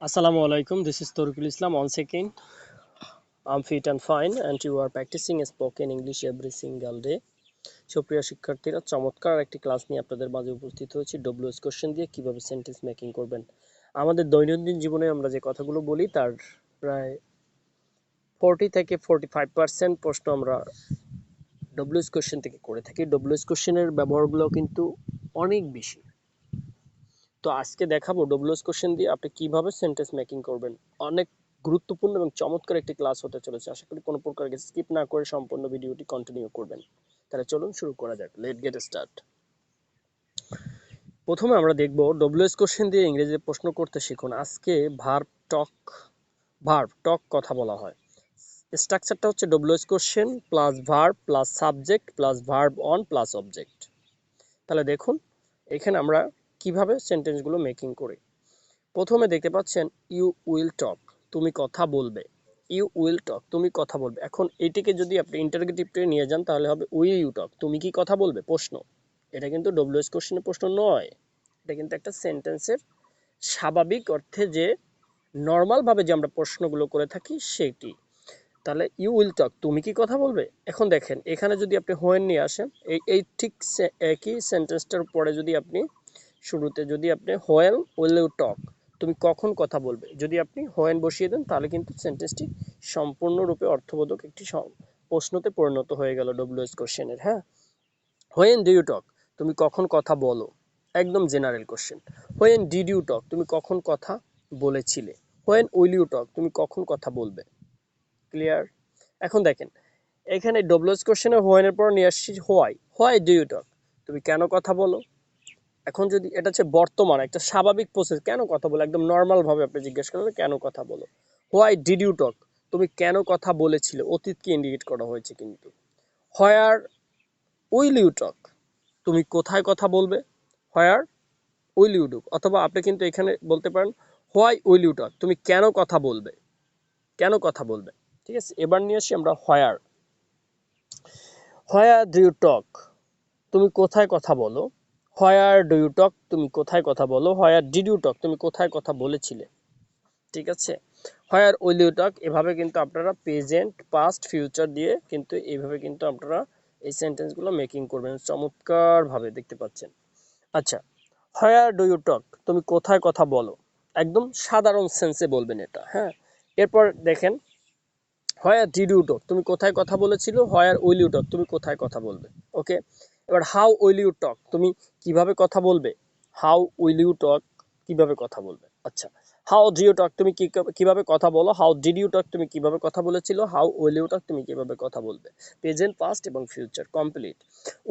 Assalamu alaikum. This is Torikul Islam. Once again, I'm fit and fine, and you are practicing spoken English every single day. সুপ্রিয় শিক্ষার্থীরা, চমৎকার একটি class নিয়ে আপনাদের মাঝে উপস্থিত হয়েছি। ডব্লিউএস কোশ্চেন দিয়ে কিভাবে সেন্টেন্স মেকিং করবেন। আমাদের দৈনন্দিন জীবনে আমরা যে কথাগুলো বলি তার প্রায় 40 থেকে 45% প্রশ্ন আমরা ডব্লিউএস কোশ্চেন থেকে করে থাকি। ডব্লিউএস কোশ্চেনের ব্যবহারগুলো কিন্তু অনেক বেশি। তো আজকে দেখাবো ডব্লিউএস কোশ্চেন দিয়ে আপনি কিভাবে সেন্টেন্স মেকিং করবেন। অনেক গুরুত্বপূর্ণ এবং চমৎকার একটি ক্লাস হতে চলেছে। আশা করি কোনো প্রকার স্কিপ না করে সম্পূর্ণ ভিডিওটি কন্টিনিউ করবেন। তাহলে চলুন শুরু করা যাক। Late get start. প্রথমে আমরা দেখব ডব্লিউএস কোশ্চেন দিয়ে ইংরেজিতে প্রশ্ন করতে শিখুন। আজকে ভার্ব টক কথা বলা হয়। স্ট্রাকচারটা হচ্ছে WS question plus verb plus subject plus verb one plus object. তাহলে দেখুন এখানে আমরা কিভাবে সেন্টেন্সগুলো মেকিং করি। প্রথমে দেখতে পাচ্ছেন ইউ উইল টক, তুমি কথা বলবে। ইউ উইল টক, তুমি কথা বলবে। এখন এটিকে যদি আপনি ইন্টারোগেটিভে নিয়ে যান তাহলে হবে উইল ইউ টক, তুমি কি কথা বলবে, প্রশ্ন। এটা কিন্তু ডব্লিউএস কোশ্চেনের প্রশ্ন নয়, এটা কিন্তু একটা সেন্টেন্সের স্বাভাবিক অর্থে যে নর্মাল ভাবে যে আমরা প্রশ্নগুলো করে থাকি সেটি। তাহলে ইউ উইল টক, তুমি কি কথা বলবে। এখন দেখেন এখানে যদি আপনি হোয়েন নিয়ে আসেন, এই ঠিক একই সেন্টেন্সটার পরে যদি আপনি শুরুতে যদি আপনি হোয়েন উইল ইউ টক, তুমি কখন কথা বলবে, যদি আপনি হোয়েন বসিয়ে দেন তাহলে কিন্তু সেন্টেন্সটি সম্পূর্ণরূপে অর্থবোধক একটি প্রশ্নতে পরিণত হয়ে গেল ডব্লিউএস কোশ্চেনের। হ্যাঁ, হোয়েন ডু ইউ টক, তুমি কখন কথা বলো, একদম general question. When did you talk, তুমি কখন কথা বলেছিলে। হোয়েন উইল ইউ টক, তুমি কখন কথা বলবে। ক্লিয়ার। এখন দেখেন এখানে ডব্লিউএস কোশ্চেনে হোয়েনের পর নিয়ে আসছি হোয়াই ডু ইউ টক, তুমি কেন কথা বলো। এখন যদি এটা হচ্ছে বর্তমান একটা স্বাভাবিক প্রসেস, কেন কথা বলো, একদম নর্মাল ভাবে আপনি জিজ্ঞেস করবেন কেন কথা বলো। হোয়াই ডিড ইউ টক, তুমি কেন কথা বলেছিলে, অতীতকে ইন্ডিকেট করা হয়েছে কিন্তু। হোয়ার উইল ইউ টক, তুমি কোথায় কথা বলবে। হোয়ার উইল ইউ টক, অথবা আপনি কিন্তু এখানে বলতে পারেন হোয়াই উইল ইউ টক, তুমি কেন কথা বলবে, কেন কথা বলবে। ঠিক আছে, এবার নিয়ে আসি আমরা হোয়ার। হোয়ার ডু ইউ টক, তুমি কোথায় কথা বলো। হোয়ার ডু ইউ টক, তুমি কোথায় কথা বলো। হোয়ার ডিড ইউ টক, তুমি কোথায় কথা বলেছিলে। ঠিক আছে, হোয়ার উইল ইউ টক, এভাবে কিন্তু আপনারা প্রেজেন্ট পাস্ট ফিউচার দিয়ে কিন্তু এইভাবে কিন্তু আপনারা এই সেন্টেন্সগুলো মেকিং করবেন চমৎকারভাবে, দেখতে পাচ্ছেন। আচ্ছা, হোয়ার ডু ইউ টক, তুমি কোথায় কথা বলো, একদম সাধারণ সেন্সে বলবেন এটা। হ্যাঁ, এরপর দেখেন হোয়ার ডিড ইউ টক, তুমি কোথায় কথা বলেছিল। হোয়ার উইল ইউ টক, তুমি কোথায় কথা বলবে। ওকে, এবার হাউ উইল ইউ টক, তুমি কিভাবে কথা বলবে। হাউ উইল ইউ টক, কিভাবে কথা বলবে। আচ্ছা, হাউ ডু ইউ টক, তুমি কিভাবে কথা বলো। হাউ ডিড ইউ টক, তুমি কিভাবে কথা বলেছিল। হাউ উইল ইউ টক, তুমি কিভাবে কথা বলবে। প্রেজেন্ট পাস্ট এবং ফিউচার কমপ্লিট।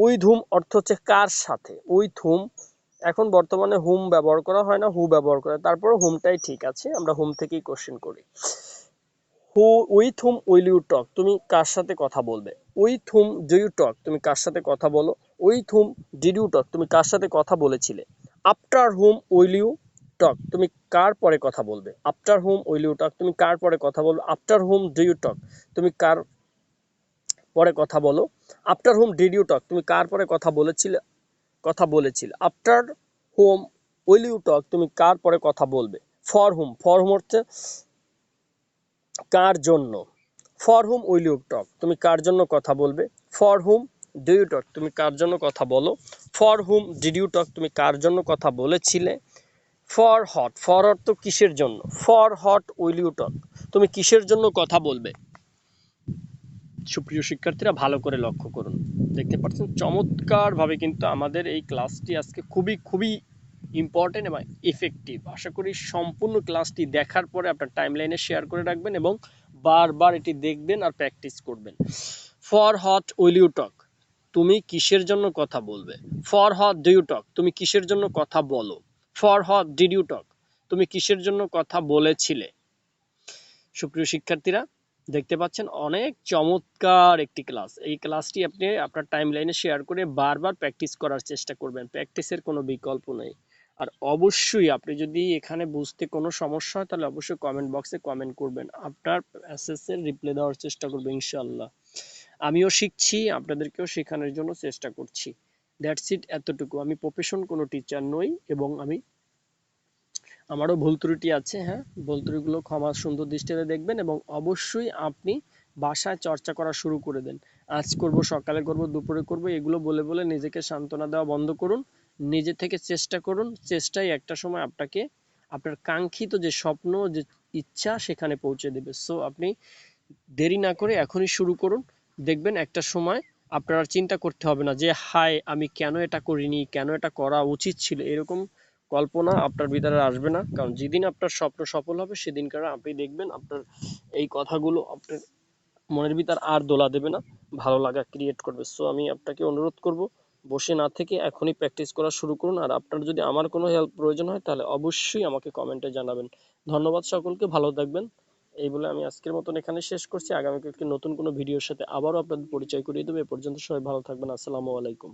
উইথ হুম অর্থ হচ্ছে কার সাথে। উইথ হুম, এখন বর্তমানে হুম ব্যবহার করা হয় না, হু ব্যবহার করে, তারপর হুমটাই ঠিক আছে, আমরা হুম থেকেই কোশ্চেন করি। With whom will you talk, তুমি কার সাথে কথা বলবে। With whom do you talk, তুমি কার সাথে কথা বলো। With whom did you talk, তুমি কার সাথে কথা বলেছিলে। After whom will you talk, তুমি কার পরে কথা বলবে। After whom will you talk, তুমি কার পরে কথা বলবে। After whom do you talk, তুমি কার পরে কথা বলো। After whom did you talk, তুমি কার পরে কথা বলেছিলে। After whom will you talk, তুমি কার পরে কথা বলবে। ফর হুম হচ্ছে কার জন্য। For whom will you talk, তুমি কার জন্য কথা বলবে। For whom do you talk, তুমি কার জন্য কথা বলো। For whom did you talk, তুমি কার জন্য কথা বলেছিলে। ফর অর্থ কিসের জন্য। For what will you talk, তুমি কিসের জন্য কথা বলবে। সুপ্রিয় শিক্ষার্থীরা ভালো করে লক্ষ্য করুন, দেখতে পাচ্ছেন চমৎকারভাবে কিন্তু আমাদের এই ক্লাসটি আজকে খুবই খুবই ইম্পর্টেন্ট এবং ইফেক্টিভ। আশা করি সম্পূর্ণ ক্লাসটি দেখার পরে আপনার টাইমলাইনে শেয়ার করে রাখবেন এবং বারবার এটি দেখবেন আর প্র্যাকটিস করবেন। For what will you talk, তুমি কিসের জন্য কথা বলবে। For what do you talk, তুমি কিসের জন্য কথা বলো। For what did you talk, তুমি কিসের জন্য কথা বলেছিলে। সুপ্রিয় শিক্ষার্থীরা দেখতে পাচ্ছেন অনেক চমৎকার একটি ক্লাস। এই ক্লাসটি আপনি আপনার টাইমলাইনে শেয়ার করে বারবার প্র্যাকটিস করার চেষ্টা করবেন, প্র্যাকটিসের কোনো বিকল্প নেই। আর অবশ্যই আপনি যদি এখানে বুঝতে কোনো সমস্যা হয় তাহলে অবশ্যই কমেন্ট বক্সে কমেন্ট করবেন, আপনার মেসেজের রিপ্লাই দেওয়ার চেষ্টা করবো ইনশাল্লাহ। আমিও শিখছি, আপনাদেরকেও শেখানোর জন্য চেষ্টা করছি। দ্যাটস ইট, এতটুকু। আমি প্রফেশন কোনো টিচার নই এবং আমি আমারও ভুল ত্রুটি আছে, হ্যাঁ, ভুল ত্রুটিগুলো ক্ষমা সুন্দর দৃষ্টিতে দেখবেন এবং অবশ্যই আপনি বাসায় চর্চা করা শুরু করে দেন। আজ করব, সকালে করব, দুপুরে করব, এগুলো বলে বলে নিজেকে সান্ত্বনা দেওয়া বন্ধ করুন। নিজে থেকে চেষ্টা করুন, চেষ্টাই একটা সময় আপনাকে আপনার কাঙ্ক্ষিত যে স্বপ্ন, যে ইচ্ছা সেখানে পৌঁছে দেবে। সো আপনি দেরি না করে এখনই শুরু করুন। দেখবেন একটা সময় আপনার আর চিন্তা করতে হবে না যে হায় আমি কেন এটা করিনি, কেন এটা করা উচিত ছিল, এরকম কল্পনা আপনার ভিতরে আসবে না। কারণ যেদিন আপনার স্বপ্ন সফল হবে সেদিনকার আপনি দেখবেন আপনার এই কথাগুলো আপনার মনের ভিতর আর দোলা দেবে না, ভালো লাগা ক্রিয়েট করবে। সো আমি আপনাকে অনুরোধ করব, বসে না থেকে এখনই প্র্যাকটিস করা শুরু করুন। আর আপনার যদি আমার কোনো হেল্প প্রয়োজন হয় তাহলে অবশ্যই আমাকে কমেন্টে জানাবেন। ধন্যবাদ সকলকে, ভালো থাকবেন। এই বলে আমি আজকের মতন এখানে শেষ করছি। আগামীকালকে নতুন কোনো ভিডিওর সাথে আবারও আপনাদের পরিচয় করিয়ে দেবো। এ পর্যন্ত সবাই ভালো থাকবেন। আসসালামু আলাইকুম।